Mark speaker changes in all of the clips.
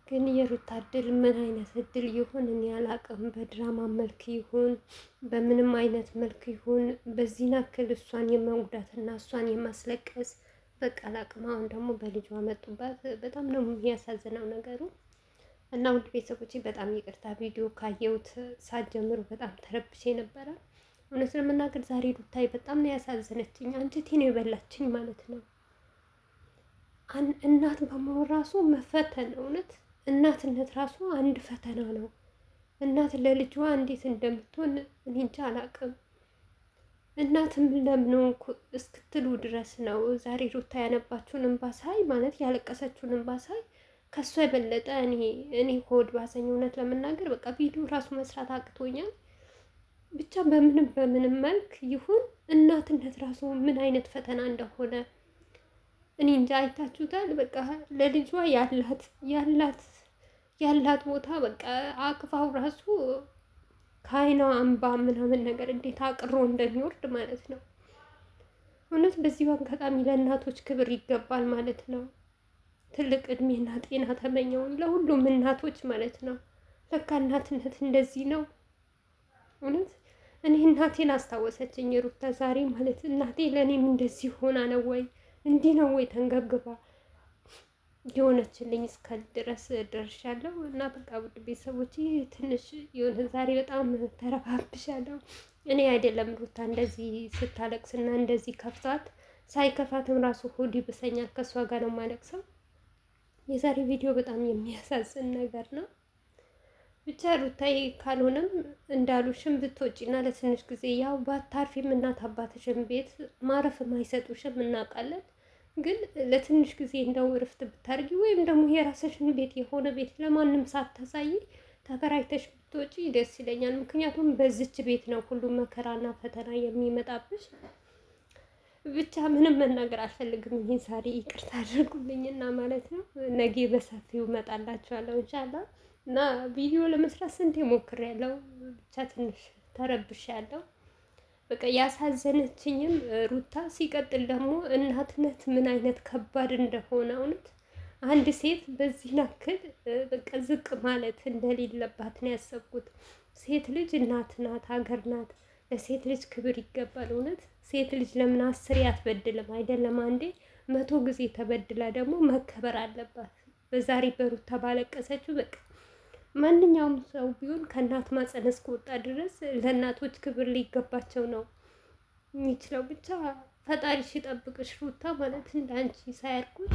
Speaker 1: ግን የሩታ እድል ምን አይነት እድል ይሁን እኔ አላቅም። በድራማ መልክ ይሁን በምንም አይነት መልክ ይሁን በዚህ ናክል እሷን የመጉዳትና እሷን የማስለቀስ በቃ አላቅም። አሁን ደግሞ በልጇ መጡባት። በጣም ነው የሚያሳዝነው ነገሩ። እና ውድ ቤተሰቦቼ በጣም ይቅርታ ቪዲዮ ካየሁት ሳትጀምሩ በጣም ተረብሼ ነበረ። እውነት ለመናገር ዛሬ ሩታዬ በጣም ነው ያሳዘነችኝ። አንጀቴ ነው የበላችኝ ማለት ነው። እናት በመሆን ራሱ መፈተን እውነት እናትነት ራሱ አንድ ፈተና ነው። እናት ለልጇ እንዴት እንደምትሆን እኔ እንጃ አላቅም። እናትም ለምን ሆንኩ እስክትሉ ድረስ ነው ዛሬ ሩታ ያነባችውን እንባ ሳይ ማለት ያለቀሰችውን እንባ ሳይ ከሷ የበለጠ እኔ ሆድ ባሰኝ። እውነት ለመናገር በቃ ቪዲዮ ራሱ መስራት አቅቶኛል። ብቻ በምንም መልክ ይሁን እናትነት ራሱ ምን አይነት ፈተና እንደሆነ እኔ እንጃ። አይታችሁታል። በቃ ለልጇ ያላት ቦታ በቃ አቅፋው ራሱ ከአይኗ እንባ ምናምን ነገር እንዴት አቅሮ እንደሚወርድ ማለት ነው። እውነት በዚሁ አጋጣሚ ለእናቶች ክብር ይገባል ማለት ነው። ትልቅ እድሜና ጤና ተመኘውን ለሁሉም እናቶች ማለት ነው። ለካ እናትነት እንደዚህ ነው። እውነት እኔ እናቴን አስታወሰችኝ ሩታ ዛሬ ማለት እናቴ ለእኔም እንደዚህ ሆና ነው ወይ እንዲህ ነው ወይ ተንገብግባ የሆነችልኝ እስከ ድረስ ደርሻለሁ። እና በቃ ውድ ቤተሰቦቼ ትንሽ የሆነ ዛሬ በጣም ተረባብሻለሁ። እኔ አይደለም ሩታ እንደዚህ ስታለቅስና እንደዚህ ከፍቷት ሳይከፋትም ራሱ ሆድ ይብሰኛል። ከእሷ ጋር ነው የማለቅሰው። የዛሬ ቪዲዮ በጣም የሚያሳዝን ነገር ነው። ብቻ ሩታዬ ካልሆነም እንዳሉሽም ብትወጪና ለትንሽ ጊዜ ያው ባታርፊም እናት አባትሽን ቤት ማረፍ የማይሰጡሽም እናውቃለን። ግን ለትንሽ ጊዜ እንደው እረፍት ብታርጊ ወይም ደግሞ የራስሽን ቤት የሆነ ቤት ለማንም ሳታሳይ ተከራይተሽ ብትወጪ ደስ ይለኛል። ምክንያቱም በዚች ቤት ነው ሁሉም መከራና ፈተና የሚመጣብሽ። ብቻ ምንም መናገር አልፈልግም። ይሄን ዛሬ ይቅርታ አድርጉልኝና ማለት ነው። ነገ በሰፊው እመጣላችኋለሁ ኢንሻአላህ። እና ቪዲዮ ለመስራት ስንቴ ሞክሬያለሁ። ብቻ ትንሽ ተረብሻለሁ። በቃ ያሳዘነችኝም ሩታ፣ ሲቀጥል ደግሞ እናትነት ምን አይነት ከባድ እንደሆነ እውነት አንድ ሴት በዚህ ናክል በቃ ዝቅ ማለት እንደሌለባት ነው ያሰብኩት። ሴት ልጅ እናት ናት፣ ሀገር ናት። ለሴት ልጅ ክብር ይገባል። እውነት ሴት ልጅ ለምን አስሬ አትበድልም? አይደለም አንዴ 100 ጊዜ ተበድላ ደግሞ መከበር አለባት። በዛሬ በሩታ ባለቀሰችው በቃ ማንኛውም ሰው ቢሆን ከእናት ማፀን እስከወጣ ድረስ ለእናቶች ክብር ሊገባቸው ነው የሚችለው። ብቻ ፈጣሪ ሲጠብቅሽ ሩታ ማለት እንዳንቺ ሳያርጉኝ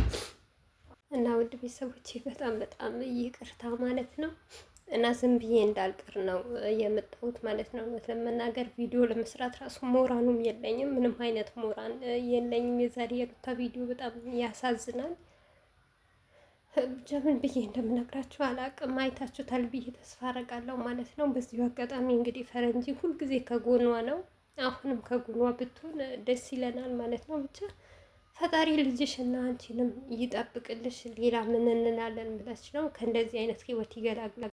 Speaker 1: እና ውድ ቤተሰቦቼ በጣም ይቅርታ ማለት ነው። እና ዝም ብዬ እንዳልቀር ነው የመጣሁት ማለት ነው። እውነት ለመናገር ቪዲዮ ለመስራት ራሱ ሞራኑም የለኝም፣ ምንም አይነት ሞራን የለኝም። የዛሬ የሩታ ቪዲዮ በጣም ያሳዝናል። ብቻ ምን ብዬ እንደምነግራችሁ አላቅም። አይታችሁታል ብዬ ተስፋ አደርጋለሁ ማለት ነው። በዚሁ አጋጣሚ እንግዲህ ፈረንጂ ሁልጊዜ ከጎኗ ነው። አሁንም ከጎኗ ብትሆን ደስ ይለናል ማለት ነው። ብቻ ፈጣሪ ልጅሽና አንቺንም ይጠብቅልሽ። ሌላ ምን እንላለን ብለሽ ነው። ከእንደዚህ አይነት ህይወት ይገላግላል።